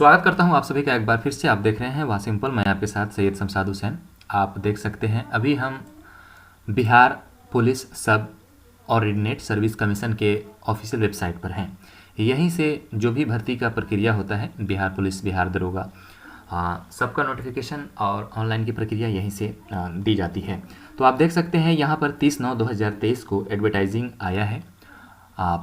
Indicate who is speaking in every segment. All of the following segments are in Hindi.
Speaker 1: स्वागत करता हूं आप सभी का एक बार फिर से। आप देख रहे हैं वाह सिंपल, मैं आपके साथ सैयद शमशाद हुसैन। आप देख सकते हैं अभी हम बिहार पुलिस सब ऑर्डिनेट सर्विस कमीशन के ऑफिशियल वेबसाइट पर हैं। यहीं से जो भी भर्ती का प्रक्रिया होता है, बिहार पुलिस, बिहार दरोगा, सबका नोटिफिकेशन और ऑनलाइन की प्रक्रिया यहीं से दी जाती है। तो आप देख सकते हैं यहाँ पर 30/9/2023 को एडवर्टाइजिंग आया है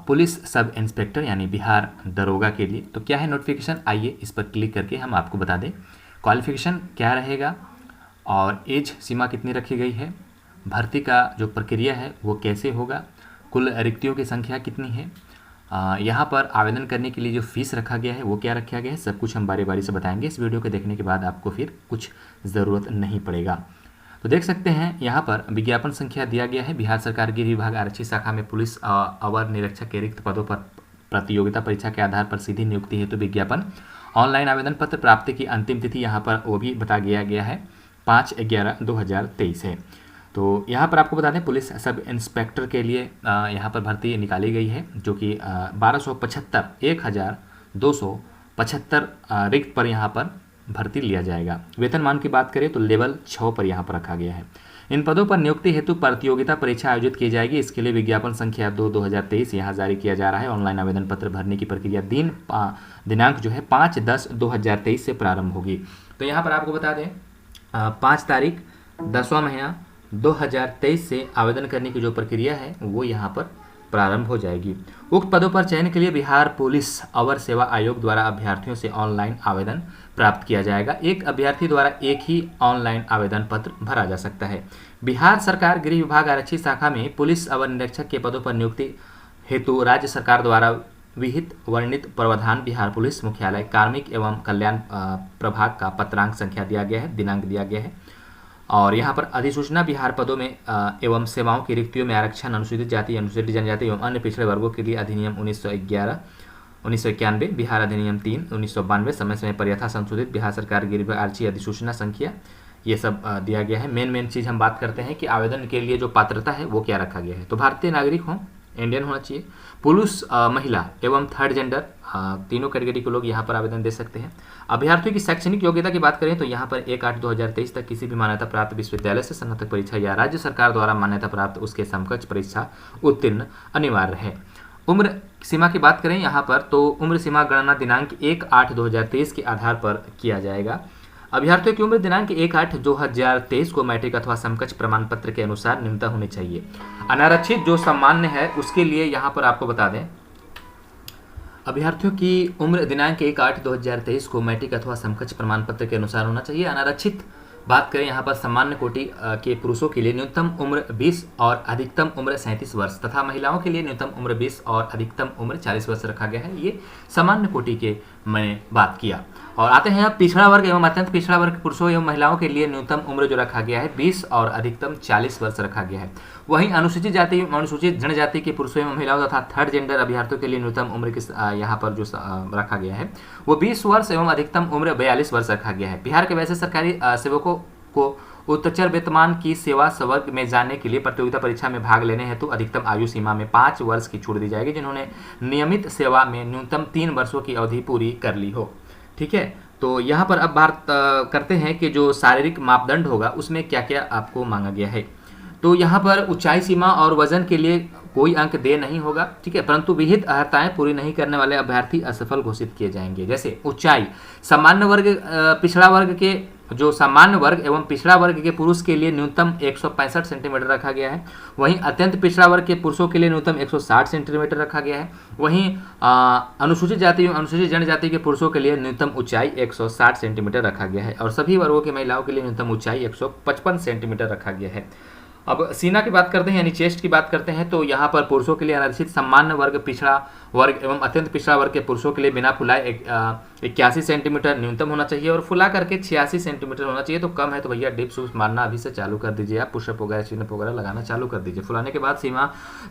Speaker 1: पुलिस सब इंस्पेक्टर यानी बिहार दरोगा के लिए। तो क्या है नोटिफिकेशन, आइए इस पर क्लिक करके हम आपको बता दें क्वालिफिकेशन क्या रहेगा और एज सीमा कितनी रखी गई है, भर्ती का जो प्रक्रिया है वो कैसे होगा, कुल रिक्तियों की संख्या कितनी है, यहाँ पर आवेदन करने के लिए जो फीस रखा गया है वो क्या रखा गया है, सब कुछ हम बारी बारी से बताएंगे। इस वीडियो को देखने के बाद आपको फिर कुछ ज़रूरत नहीं पड़ेगा। तो देख सकते हैं यहाँ पर विज्ञापन संख्या दिया गया है। बिहार सरकार गृह विभाग आरक्षी शाखा में पुलिस अवर निरीक्षक के रिक्त पदों पर प्रतियोगिता परीक्षा के आधार पर सीधी नियुक्ति हेतु विज्ञापन। ऑनलाइन आवेदन पत्र प्राप्ति की अंतिम तिथि यहाँ पर वो भी बता दिया गया है 5/11/2023 है। तो यहाँ पर आपको बता दें पुलिस सब इंस्पेक्टर के लिए यहाँ पर भर्ती निकाली गई है जो कि 1275 रिक्त पर यहाँ पर भर्ती लिया जाएगा। वेतनमान की बात करें तो लेवल 6 पर यहाँ पर रखा गया है। इन पदों पर नियुक्ति हेतु प्रतियोगिता परीक्षा आयोजित की जाएगी। इसके लिए विज्ञापन संख्या 2/2023 यहाँ जारी किया जा रहा है। ऑनलाइन आवेदन पत्र भरने की प्रक्रिया दिनांक जो है 5/10/2023 से प्रारंभ होगी। तो यहाँ पर आपको बता दें 5 तारीख 10वां महीना 2023 से आवेदन करने की जो प्रक्रिया है वो यहाँ पर प्रारंभ हो जाएगी। उक्त पदों पर चयन के लिए बिहार पुलिस अवर सेवा आयोग द्वारा अभ्यर्थियों से ऑनलाइन आवेदन प्राप्त किया जाएगा। एक अभ्यर्थी द्वारा एक ही ऑनलाइन आवेदन पत्र भरा जा सकता है। बिहार सरकार गृह विभाग आरक्षी शाखा में पुलिस अवर निरीक्षक के पदों पर नियुक्ति हेतु राज्य सरकार द्वारा विहित वर्णित प्रावधान बिहार पुलिस मुख्यालय कार्मिक एवं कल्याण प्रभाग का पत्रांक संख्या दिया गया है, दिनांक दिया गया है। और यहाँ पर अधिसूचना बिहार पदों में एवं सेवाओं की रिक्तियों में आरक्षण अनुसूचित जाति, अनुसूचित जनजाति एवं अन्य पिछड़े वर्गों के लिए अधिनियम 1991 बिहार अधिनियम 3/1992 समय समय पर यथा संशोधित बिहार सरकार गृह आरक्षी अधिसूचना संख्या, ये सब दिया गया है। मेन चीज़ हम बात करते हैं कि आवेदन के लिए जो पात्रता है वो क्या रखा गया है। तो भारतीय नागरिक हों, इंडियन होना चाहिए, पुरुष, महिला एवं थर्ड जेंडर तीनों कैटेगरी के लोग यहाँ पर आवेदन दे सकते हैं। अभ्यर्थियों की शैक्षणिक योग्यता की बात करें तो यहाँ पर 1/8/2023 तक किसी भी मान्यता प्राप्त विश्वविद्यालय से स्नातक परीक्षा या राज्य सरकार द्वारा मान्यता प्राप्त उसके समकक्ष परीक्षा उत्तीर्ण अनिवार्य है। उम्र सीमा की बात करें यहाँ पर तो उम्र सीमा गणना दिनांक 1/8/2023 के आधार पर किया जाएगा। अभ्यर्थियों की उम्र दिनांक 1/8/2023 को मैट्रिक अथवा समकक्ष प्रमाण पत्र के अनुसार न्यूनतम होनी चाहिए। अनारक्षित जो सामान्य है उसके लिए यहाँ पर आपको बता दें अभ्यर्थियों की उम्र दिनांक 1/8/2023 को मैट्रिक अथवा समकक्ष प्रमाण पत्र के अनुसार होना चाहिए। अनारक्षित बात करें यहाँ पर सामान्य कोटि के पुरुषों के लिए न्यूनतम उम्र 20 और अधिकतम उम्र 37 वर्ष तथा महिलाओं के लिए न्यूनतम उम्र 20 और अधिकतम उम्र 40 वर्ष रखा गया है। ये सामान्य कोटि के मैंने बात किया। और आते हैं अब पिछड़ा वर्ग एवं अत्यंत पिछड़ा वर्ग के पुरुषों एवं महिलाओं के लिए न्यूनतम उम्र जो रखा गया है 20 और अधिकतम 40 वर्ष रखा गया है। वहीं अनुसूचित जाति अनुसूचित जनजाति के पुरुषों एवं महिलाओं तथा थर्ड जेंडर अभ्यर्थियों के लिए न्यूनतम उम्र की यहाँ पर जो रखा गया है वो 20 वर्ष एवं अधिकतम उम्र 42 वर्ष रखा गया है। बिहार के वैसे सरकारी सेवकों को उच्चतर वेतनमान की सेवा वर्ग में जाने के लिए प्रतियोगिता परीक्षा में भाग लेने हेतु अधिकतम आयु सीमा में 5 वर्ष की छूट दी जाएगी जिन्होंने नियमित सेवा में न्यूनतम 3 वर्षों की अवधि पूरी कर ली हो। ठीक है, तो यहाँ पर अब बात करते हैं कि जो शारीरिक मापदंड होगा उसमें क्या क्या आपको मांगा गया है। तो यहाँ पर ऊंचाई सीमा और वजन के लिए कोई अंक दे नहीं होगा, ठीक है, परंतु विहित अर्हताएं पूरी नहीं करने वाले अभ्यर्थी असफल घोषित किए जाएंगे। जैसे ऊंचाई सामान्य वर्ग पिछड़ा वर्ग के जो सामान्य वर्ग एवं पिछड़ा वर्ग के पुरुष के लिए न्यूनतम 165 सेंटीमीटर रखा गया है। वहीं अत्यंत पिछड़ा वर्ग के पुरुषों के लिए न्यूनतम 160 सेंटीमीटर रखा गया है। वहीं अनुसूचित जाति एवं अनुसूचित जनजाति के पुरुषों के लिए न्यूनतम ऊंचाई 160 सेंटीमीटर रखा गया है और सभी वर्गों की महिलाओं के लिए न्यूनतम ऊंचाई 155 सेंटीमीटर रखा गया है। अब सीना की बात करते हैं यानी चेस्ट की बात करते हैं तो यहाँ पर पुरुषों के लिए अनारक्षित सामान्य वर्ग पिछड़ा वर्ग एवं अत्यंत पिछड़ा वर्ग के पुरुषों के लिए बिना फुलाए 81 सेंटीमीटर न्यूनतम होना चाहिए और फुला करके 86 सेंटीमीटर होना चाहिए। तो कम है तो भैया डिप्स मारना अभी से चालू कर दीजिए, आप पुशअप वगैरह चिनअप वगैरह लगाना चालू कर दीजिए। फुलाने के बाद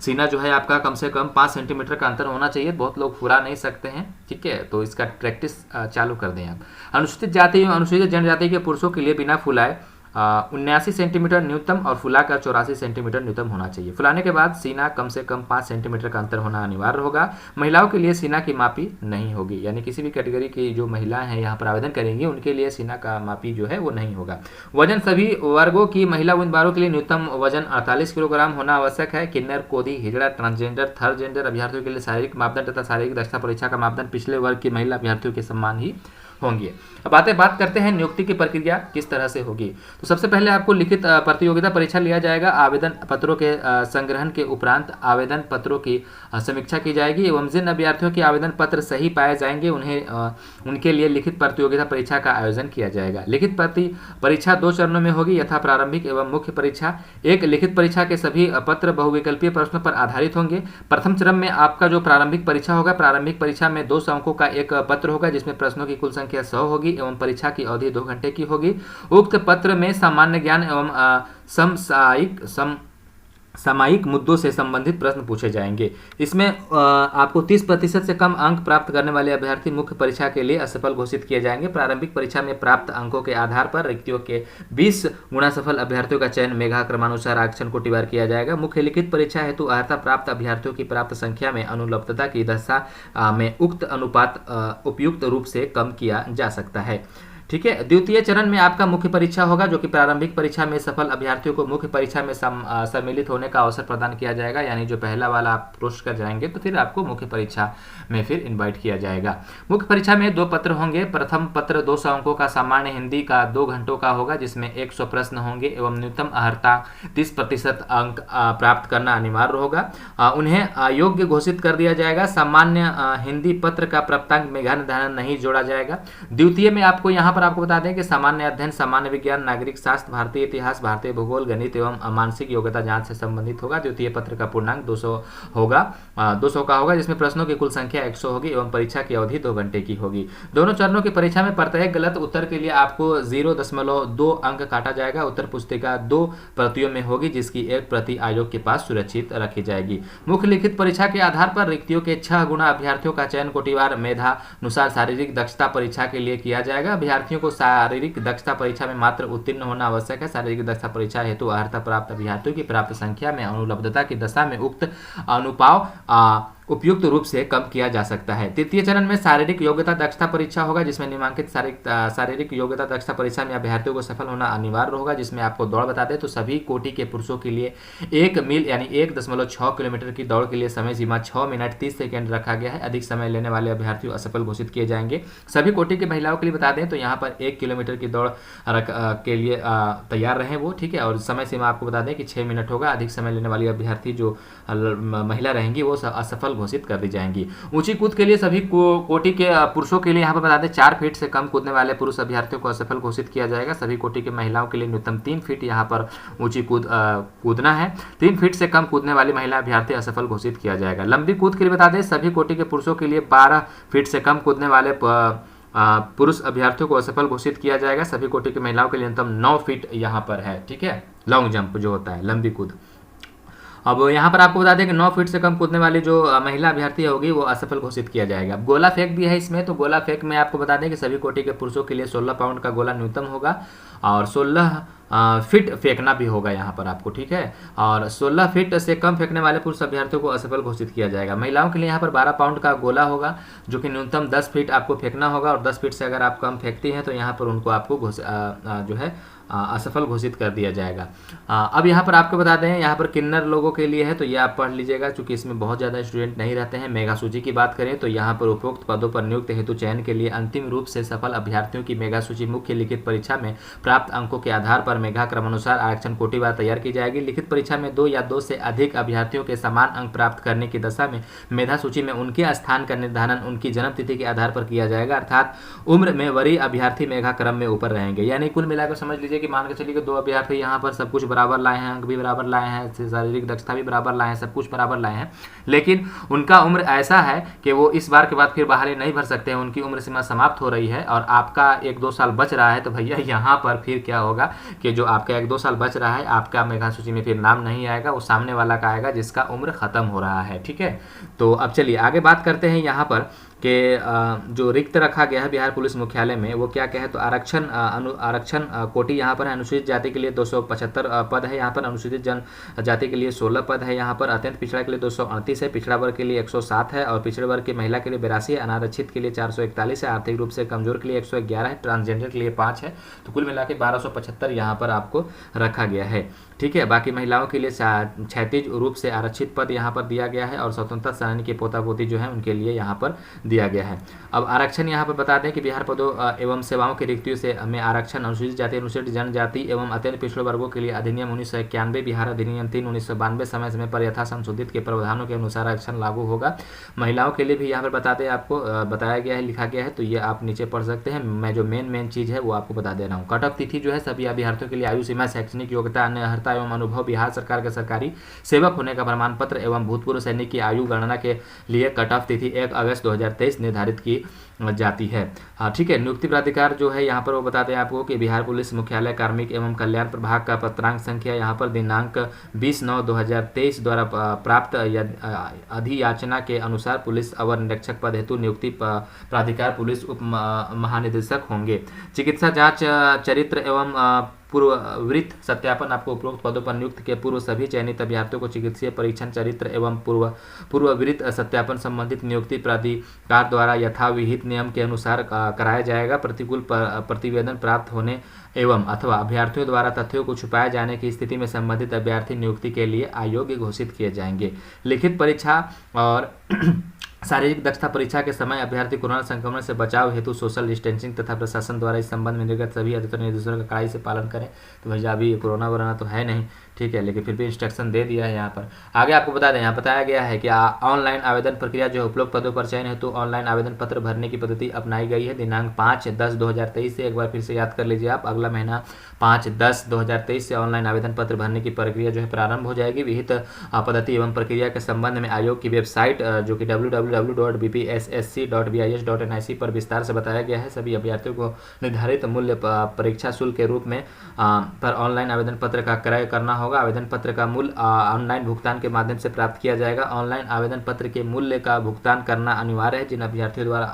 Speaker 1: सीना जो है आपका कम से कम 5 सेंटीमीटर का अंतर होना चाहिए। बहुत लोग फुला नहीं सकते हैं, ठीक है, तो इसका प्रैक्टिस चालू कर दें आप। अनुसूचित जाति एवं अनुसूचित जनजाति के पुरुषों के लिए बिना फुलाए 79 सेंटीमीटर न्यूनतम और फुलाकर 84 सेंटीमीटर न्यूनतम होना चाहिए। फुलाने के बाद सीना कम से कम 5 सेंटीमीटर का अंतर होना अनिवार्य होगा। महिलाओं के लिए सीना की मापी नहीं होगी, यानी किसी भी कैटेगरी की जो महिलाएं हैं यहाँ पर आवेदन करेंगी उनके लिए सीना का मापी जो है वो नहीं होगा। वजन सभी वर्गों की महिला उम्मीदवारों के लिए न्यूनतम वजन 48 किलोग्राम होना आवश्यक है। किन्नर, कोदी, हिजड़ा, ट्रांसजेंडर, थर्ड जेंडर अभ्यर्थियों के लिए शारीरिक मापदंड तथा शारीरिक दक्षता परीक्षा का मापदंड पिछले वर्ग की महिला अभ्यर्थियों के समान ही होंगे। अब बात करते हैं नियुक्ति की प्रक्रिया किस तरह से होगी। तो सबसे पहले आपको लिखित प्रतियोगिता परीक्षा लिया जाएगा। आवेदन पत्रों के संग्रहण के उपरांत आवेदन पत्रों की समीक्षा की जाएगी एवं जिन अभ्यर्थियों के आवेदन पत्र सही पाए जाएंगे उनके लिए लिखित प्रतियोगिता परीक्षा का आयोजन किया जाएगा। लिखित परीक्षा 2 चरणों में होगी, यथा प्रारंभिक एवं मुख्य परीक्षा। एक लिखित परीक्षा के सभी पत्र बहुविकल्पीय प्रश्नों पर आधारित होंगे। प्रथम चरण में आपका जो प्रारंभिक परीक्षा होगा, प्रारंभिक परीक्षा में 200 अंकों का एक पत्र होगा जिसमें प्रश्नों की कुल संख्या 100 होगी एवं परीक्षा की अवधि 2 घंटे की होगी। उक्त पत्र में सामान्य ज्ञान एवं सामायिक मुद्दों से संबंधित प्रश्न पूछे जाएंगे। इसमें आपको 30% से कम अंक प्राप्त करने वाले अभ्यर्थी मुख्य परीक्षा के लिए असफल घोषित किए जाएंगे। प्रारंभिक परीक्षा में प्राप्त अंकों के आधार पर रिक्तियों के 20 गुना सफल अभ्यर्थियों का चयन मेधा क्रमानुसार आरक्षण कोटिवार किया जाएगा। मुख्य लिखित परीक्षा हेतु अर्हता प्राप्त अभ्यर्थियों की प्राप्त संख्या में अनुपलब्धता की दशा में उक्त अनुपात उपयुक्त रूप से कम किया जा सकता है। ठीक है। द्वितीय चरण में आपका मुख्य परीक्षा होगा, जो कि प्रारंभिक परीक्षा में सफल अभ्यर्थियों को मुख्य परीक्षा में सम्मिलित होने का अवसर प्रदान किया जाएगा। यानी जो पहला वाला आप पोस्ट कर जाएंगे तो फिर आपको मुख्य परीक्षा में फिर इनवाइट किया जाएगा। मुख्य परीक्षा में 2 पत्र होंगे। प्रथम पत्र 200 अंकों का सामान्य हिंदी का 2 घंटों का होगा जिसमें 100 प्रश्न होंगे एवं न्यूनतम अर्हता 30% अंक प्राप्त करना अनिवार्य होगा। उन्हें योग्य घोषित कर दिया जाएगा। सामान्य हिंदी पत्र का प्राप्तांक मेधा निर्धारण नहीं जोड़ा जाएगा। द्वितीय में आपको बता दें कि सामान्य अध्ययन, सामान्य विज्ञान, नागरिक शास्त्र, भारतीय इतिहास, भारतीय भूगोल, गणित एवं मानसिक योग्यता जांच से संबंधित होगा। द्वितीय पत्र का पूर्णांक 200 होगा, 200 का होगा जिसमें प्रश्नों की कुल संख्या 100 होगी एवं परीक्षा की अवधि 2 घंटे की होगी। दोनों चरणों की परीक्षा में प्रत्येक गलत उत्तर के लिए आपको 0.2 अंक काटा जाएगा। उत्तर पुस्तिका 2 प्रतियों में होगी जिसकी एक प्रति आयोग के पास सुरक्षित रखी जाएगी। मुख्य लिखित परीक्षा के आधार पर रिक्तियों के 6 गुना अभ्यर्थियों का चयन कोटिवार मेधानुसार शारीरिक दक्षता परीक्षा के लिए किया जाएगा। अभ्यर्थियों को शारीरिक दक्षता परीक्षा में मात्र उत्तीर्ण होना आवश्यक है। शारीरिक दक्षता परीक्षा हेतु अर्हता प्राप्त अभ्यर्थियों की प्राप्त संख्या में अनुपलब्धता की दशा में उक्त अनुपात उपयुक्त रूप से कम किया जा सकता है। तृतीय चरण में शारीरिक योग्यता दक्षता परीक्षा होगा जिसमें निम्नलिखित शारीरिक योग्यता दक्षता परीक्षा में अभ्यर्थियों को सफल होना अनिवार्य होगा। जिसमें आपको दौड़ बता दें तो सभी कोटि के पुरुषों के लिए 1 मील यानी 1.6 किलोमीटर की दौड़ के लिए समय सीमा 6 मिनट 30 सेकेंड रखा गया है। अधिक समय लेने वाले अभ्यर्थी असफल घोषित किए जाएंगे। सभी कोटि की महिलाओं के लिए बता दें तो यहाँ पर 1 किलोमीटर की दौड़ के लिए तैयार रहें वो, ठीक है। और समय सीमा आपको बता दें कि 6 मिनट होगा। अधिक समय लेने वाली अभ्यर्थी जो महिला रहेंगी वो असफल घोषित कर दी जाएंगी। ऊंची कूद के लिए सभी कोटि के पुरुषों के लिए यहाँ पर बता दें 4 फीट से कम कूदने वाले पुरुष अभ्यर्थियों को असफल घोषित किया जाएगा। सभी कोटि के महिलाओं के लिए न्यूनतम 3 फीट यहाँ पर ऊंची कूदना है। 3 फीट से कम कूदने वाली महिला अभ्यर्थी असफल घोषित किया जाएगा। लंबी कूद के लिए बता दें सभी कोटि के पुरुषों के लिए 12 फीट से कम कूदने वाले पुरुष अभ्यर्थियों को असफल घोषित किया जाएगा। सभी कोटि की महिलाओं के लिए न्यूनतम 9 फीट यहाँ पर है, ठीक है। लॉन्ग जंप जो होता है, लंबी कूद। अब यहाँ पर आपको बता दें कि 9 फीट से कम कूदने वाली जो महिला अभ्यर्थी होगी वो असफल घोषित किया जाएगा। अब गोला फेंक भी है इसमें, तो गोला फेंक में आपको बता दें कि सभी कोटि के पुरुषों के लिए 16 पाउंड का गोला न्यूनतम होगा और 16 फीट फेंकना भी होगा यहाँ पर आपको, ठीक है। और 16 फीट से कम फेंकने वाले पुरुष अभ्यर्थियों को असफल घोषित किया जाएगा। महिलाओं के लिए यहाँ पर 12 पाउंड का गोला होगा जो कि न्यूनतम 10 फीट आपको फेंकना होगा और 10 फीट से अगर आप कम फेंकती हैं तो यहाँ पर उनको आपको जो है असफल घोषित कर दिया जाएगा। अब यहाँ पर आपको बता दें यहाँ पर किन्नर लोगों के लिए है तो ये आप पढ़ लीजिएगा क्योंकि इसमें बहुत ज़्यादा स्टूडेंट नहीं रहते हैं। मेगा सूची की बात करें तो यहाँ पर उपरोक्त पदों पर नियुक्त हेतु चयन के लिए अंतिम रूप से सफल अभ्यर्थियों की मेगा सूची मुख्य लिखित परीक्षा में प्राप्त अंकों के आधार पर मेगा क्रमानुसार आरक्षण कोटिवार तैयार की जाएगी। लिखित परीक्षा में 2 या 2 से अधिक अभ्यर्थियों के समान अंक प्राप्त करने की दशा में मेधा सूची में उनके स्थान का निर्धारण उनकी जन्म तिथि के आधार पर किया जाएगा। अर्थात उम्र में वरीय अभ्यर्थी मेगा क्रम में ऊपर रहेंगे। यानी कुल मिलाकर समझ लीजिए कि मान के चलिए 2 अभ्यर्थी यहाँ पर सब कुछ बराबर लाए हैं, अंक भी बराबर लाए हैं, शारीरिक दक्षता भी बराबर लाए हैं, सब कुछ बराबर लाए हैं, लेकिन उनका उम्र ऐसा है कि वो इस बार के बाद फिर बहाली नहीं भर सकते हैं, उनकी उम्र सीमा समाप्त हो रही है और आपका 1-2 साल बच रहा है। तो भैया यहाँ पर फिर क्या होगा कि जो आपका 1-2 साल बच रहा है आपका मेगा सूची में फिर नाम नहीं आएगा, वो सामने वाला का आएगा जिसका उम्र खत्म हो रहा है, ठीक है। तो अब चलिए आगे बात करते हैं यहाँ पर जो रिक्त रखा गया है बिहार पुलिस मुख्यालय में वो क्या क्या है, तो आरक्षण कोटि यहाँ पर है, अनुसूचित जाति के लिए 275 पद है यहाँ पर, अनुसूचित जनजाति के लिए 16 पद है यहाँ पर, अत्यंत पिछड़ा के लिए 238 है, पिछड़ा वर्ग के लिए 107 है और पिछड़े वर्ग की महिला के लिए 82 है, अनारक्षित के लिए 441 है, आर्थिक रूप से कमजोर के लिए 111 है, ट्रांसजेंडर के लिए 5 है। तो कुल मिला के 1275 यहाँ पर आपको रखा गया है। ठीक है, बाकी महिलाओं के लिए 36 रूप से आरक्षित पद यहाँ पर दिया गया है और स्वतंत्रता सेनानी के पोता पोती जो है उनके लिए यहाँ पर दिया गया है। अब आरक्षण यहाँ पर बता दें कि बिहार पदों एवं सेवाओं की रिक्तियों से में आरक्षण अनुसूचित जाति, अनुसूचित जनजाति एवं अत्यंत पिछड़े वर्गों के लिए अधिनियम 1991, बिहार अधिनियम 3 1992 समय समय पर यथा संशोधित के प्रावधानों के अनुसार आरक्षण लागू होगा। महिलाओं के लिए भी यहाँ पर बता दें, आपको बताया गया है, लिखा गया है, तो ये आप नीचे पढ़ सकते हैं। मैं जो मेन चीज़ है वो आपको बता दे रहा हूँ। कट ऑफ तिथि जो है सभी अभ्यर्थियों के लिए आयु सीमा, शैक्षणिक योग्यता, अन्य अर्हता एवं अनुभव, बिहार सरकार के सरकारी सेवक होने का प्रमाण पत्र एवं भूतपूर्व सैनिक की आयु गणना के लिए कट ऑफ तिथि 1 अगस्त 2023 निर्धारित की जाती है। ठीक है, नियुक्ति प्राधिकार जो है यहाँ पर वो बताते हैं आपको कि बिहार पुलिस मुख्यालय कार्मिक एवं कल्याण प्रभाग का पत्रांक संख्या यहाँ पर दिनांक 20/9/2023 द्वारा प्राप्त अधियाचना के अनुसार पुलिस अवर निरीक्षक पद हेतु नियुक्ति प्राधिकार पुलिस उप महानिदेशक होंगे। चिकित्सा जांच, चरित्र एवं पूर्ववृत्त सत्यापन, आपको उपरोक्त पदों पर नियुक्त के पूर्व सभी चयनित अभ्यर्थियों को चिकित्सीय परीक्षण, चरित्र एवं पूर्ववृत्त सत्यापन संबंधित नियुक्ति प्राधिकार द्वारा यथाविहित नियम के अनुसार कराया जाएगा। प्रतिकूल प्रतिवेदन प्राप्त होने एवं अथवा अभ्यर्थियों द्वारा तथ्यों को छुपाए जाने की स्थिति में संबंधित अभ्यर्थी नियुक्ति के लिए अयोग्य घोषित किए जाएंगे। लिखित परीक्षा और शारीरिक दक्षता परीक्षा के समय अभ्यर्थी कोरोना संक्रमण से बचाव हेतु सोशल डिस्टेंसिंग तथा प्रशासन द्वारा इस संबंध में निर्गत सभी अधिकृत निर्देशों का कड़ाई से पालन करें। तो भैया अभी कोरोना वरोना तो है नहीं, ठीक है, लेकिन फिर भी इंस्ट्रक्शन दे दिया है यहाँ पर। आगे आपको बता दें, यहाँ बताया गया है कि ऑनलाइन आवेदन प्रक्रिया जो है उपरोक्त पदों पर चयन हेतु ऑनलाइन आवेदन पत्र भरने की पद्धति अपनाई गई है। दिनांक 5/10/2023 से, एक बार फिर से याद कर लीजिए आप, अगला महीना 5/10/2023 से ऑनलाइन आवेदन पत्र भरने की प्रक्रिया जो है प्रारंभ हो जाएगी। विहित पद्धति एवं प्रक्रिया के संबंध में आयोग की वेबसाइट जो कि www.bpssc.bis.nic पर विस्तार से बताया गया है। सभी अभ्यर्थियों को निर्धारित मूल्य परीक्षा शुल्क के रूप में पर ऑनलाइन आवेदन पत्र का क्रय करना होगा। आवेदन पत्र का मूल्य ऑनलाइन भुगतान के माध्यम से प्राप्त किया जाएगा। ऑनलाइन आवेदन पत्र के मूल्य का भुगतान करना अनिवार्य है। जिन अभ्यर्थियों द्वारा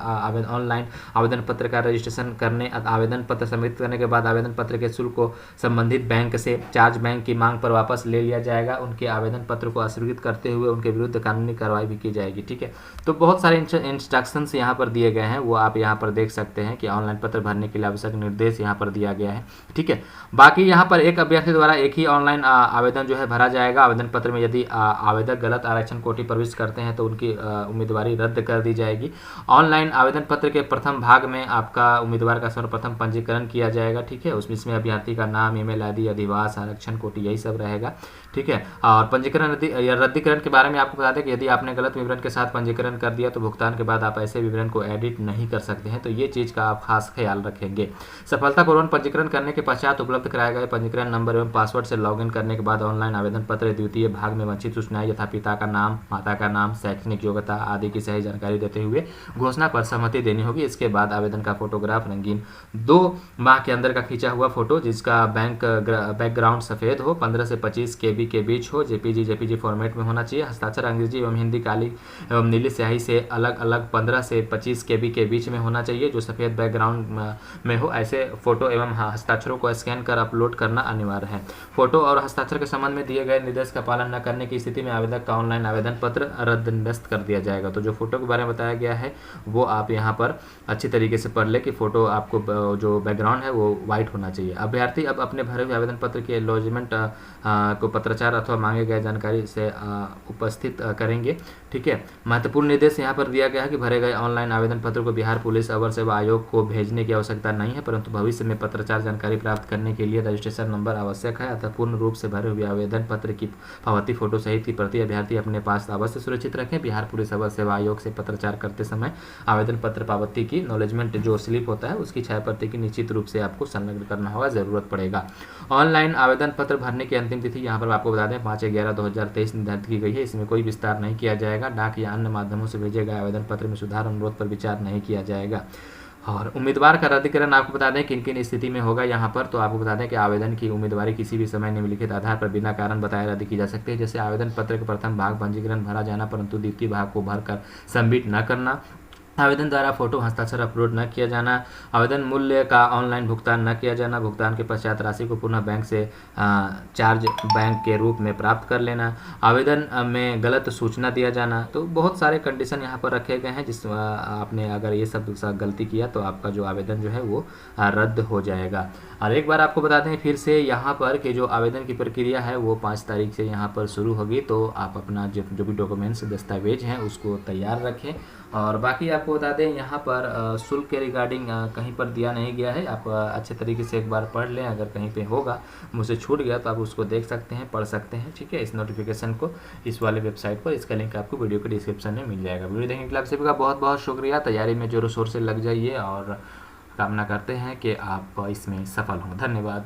Speaker 1: ऑनलाइन आवेदन पत्र का रजिस्ट्रेशन करने, आवेदन पत्र सबमिट करने के बाद आवेदन पत्र के शुल्क को संबंधित बैंक से चार्ज बैंक की मांग पर वापस ले लिया जाएगा। उनके आवेदन पत्र को अस्वीकृत करते हुए उनके विरुद्ध कानूनी कार्रवाई भी की जाएगी। ठीक है, तो बहुत सारे इंस्ट्रक्शंस यहाँ पर दिए गए हैं, वो आप यहाँ पर देख सकते हैं कि ऑनलाइन पत्र भरने के लिए आवश्यक निर्देश यहाँ पर दिया गया है। ठीक है, बाकी यहाँ पर एक अभ्यर्थी द्वारा एक ही ऑनलाइन आवेदन जो है भरा जाएगा। आवेदन पत्र में यदि आवेदक गलत आरक्षण कोटि प्रविष्ट करते हैं तो उनकी उम्मीदवारी रद्द कर दी जाएगी। ऑनलाइन आवेदन पत्र के प्रथम भाग में आपका उम्मीदवार का सर्वप्रथम पंजीकरण किया जाएगा। ठीक है, उसमें अभ्यर्थी का नाम, ईमेल आईडी, अधिवास, आरक्षण कोटि, यही सब रहेगा। ठीक है, और पंजीकरण रद्दीकरण के बारे में आपको बता दें कि यदि आपने गलत विवरण के साथ पंजीकरण कर दिया तो भुगतान के बाद आप ऐसे विवरण को एडिट नहीं कर सकते हैं, तो ये चीज़ का आप खास ख्याल रखेंगे। सफलतापूर्वक पंजीकरण करने के पश्चात उपलब्ध कराए गए पंजीकरण नंबर एवं पासवर्ड से लॉगिन करने के बाद ऑनलाइन आवेदन पत्र द्वितीय भाग में वांछित सूचनाएं यथा पिता का नाम, माता का नाम, शैक्षणिक योग्यता आदि की सही जानकारी देते हुए घोषणा पर सहमति देनी होगी। इसके बाद आवेदन का फोटोग्राफ रंगीन 2 माह के अंदर का खींचा हुआ फोटो जिसका बैकग्राउंड सफ़ेद हो, 15 से 25 KB के बीच हो, जेपीजी फॉर्मेट में होना चाहिए। हस्ताक्षर अंग्रेजी एवं हिंदी काली एवं नीली स्याही से अलग अलग 15 से 25 KB के बीच में होना चाहिए जो सफ़ेद बैकग्राउंड में हो। ऐसे फोटो एवं हस्ताक्षरों को स्कैन कर अपलोड करना अनिवार्य है। फोटो और हस्ताक्षर के संबंध में दिए गए निर्देश का पालन न करने की स्थिति में आवेदक का ऑनलाइन आवेदन पत्र रद्द निरस्त कर दिया जाएगा। तो जो फोटो के बारे में बताया गया है वो आप यहाँ पर अच्छी तरीके से पढ़ ले कि फोटो आपको जो बैकग्राउंड है वो वाइट होना चाहिए। अभ्यर्थी अब अपने भरे हुए आवेदन पत्र के लॉजमेंट को पत्राचार अथवा मांगे गए जानकारी से उपस्थित करेंगे। ठीक है, महत्वपूर्ण निर्देश यहाँ पर दिया गया है कि भरे गए ऑनलाइन आवेदन पत्र को बिहार पुलिस अवर सेवा आयोग को भेजने की आवश्यकता नहीं है, परंतु भविष्य में पत्राचार जानकारी प्राप्त करने के लिए रजिस्ट्रेशन नंबर आवश्यक है। अतः पूर्ण रूप से भरे हुए आवेदन पत्र की पावती फोटो सहित की प्रति अभ्यर्थी अपने पास अवश्य सुरक्षित रखें। बिहार पुलिस अवर सेवा आयोग से पत्राचार करते समय आवेदन पत्र पावती की नॉलेजमेंट जो स्लिप होता है उसकी छाया प्रति की निश्चित रूप से आपको संलग्न करना होगा, जरूरत पड़ेगा। ऑनलाइन आवेदन पत्र भरने की अंतिम तिथि यहाँ पर आपको बता दें 5/11/2023 निर्धारित की गई है। इसमें कोई विस्तार नहीं किया जाएगा। डाक या अन्य माध्यमों से भेजे गए आवेदन पत्र में सुधार अनुरोध पर विचार नहीं किया जाएगा। और उम्मीदवार का रद्दीकरण आपको बता दें किन किन स्थिति में होगा यहाँ पर, तो आपको बता दें कि आवेदन की उम्मीदवारी किसी भी समय निम्नलिखित आधार पर बिना कारण बताए रद्द की जा सकती है। जैसे आवेदन पत्र के प्रथम भाग पंजीकरण भरा जाना परंतु द्वितीय भाग को भरकर सबमिट न करना, आवेदन द्वारा फोटो हस्ताक्षर अपलोड न किया जाना, आवेदन मूल्य का ऑनलाइन भुगतान न किया जाना, भुगतान के पश्चात राशि को पुनः बैंक से चार्ज बैंक के रूप में प्राप्त कर लेना, आवेदन में गलत सूचना दिया जाना। तो बहुत सारे कंडीशन यहाँ पर रखे गए हैं, जिस आपने अगर ये सब गलती किया तो आपका जो आवेदन जो है वो रद्द हो जाएगा। और एक बार आपको बता दें फिर से यहाँ पर कि जो आवेदन की प्रक्रिया है वो 5 तारीख से यहाँ पर शुरू होगी। तो आप अपना जो भी डॉक्यूमेंट्स दस्तावेज हैं उसको तैयार रखें। और बाकी आपको बता दें यहाँ पर शुल्क के रिगार्डिंग कहीं पर दिया नहीं गया है। आप अच्छे तरीके से एक बार पढ़ लें, अगर कहीं पे होगा मुझसे छूट गया तो आप उसको देख सकते हैं, पढ़ सकते हैं, ठीक है, इस नोटिफिकेशन को इस वाले वेबसाइट पर। इसका लिंक आपको वीडियो के डिस्क्रिप्शन में मिल जाएगा। वीडियो देखने के लिए आप सभी का बहुत बहुत शुक्रिया। तैयारी में जोरों शोर से लग जाइए और कामना करते हैं कि आप इसमें सफल हों। धन्यवाद।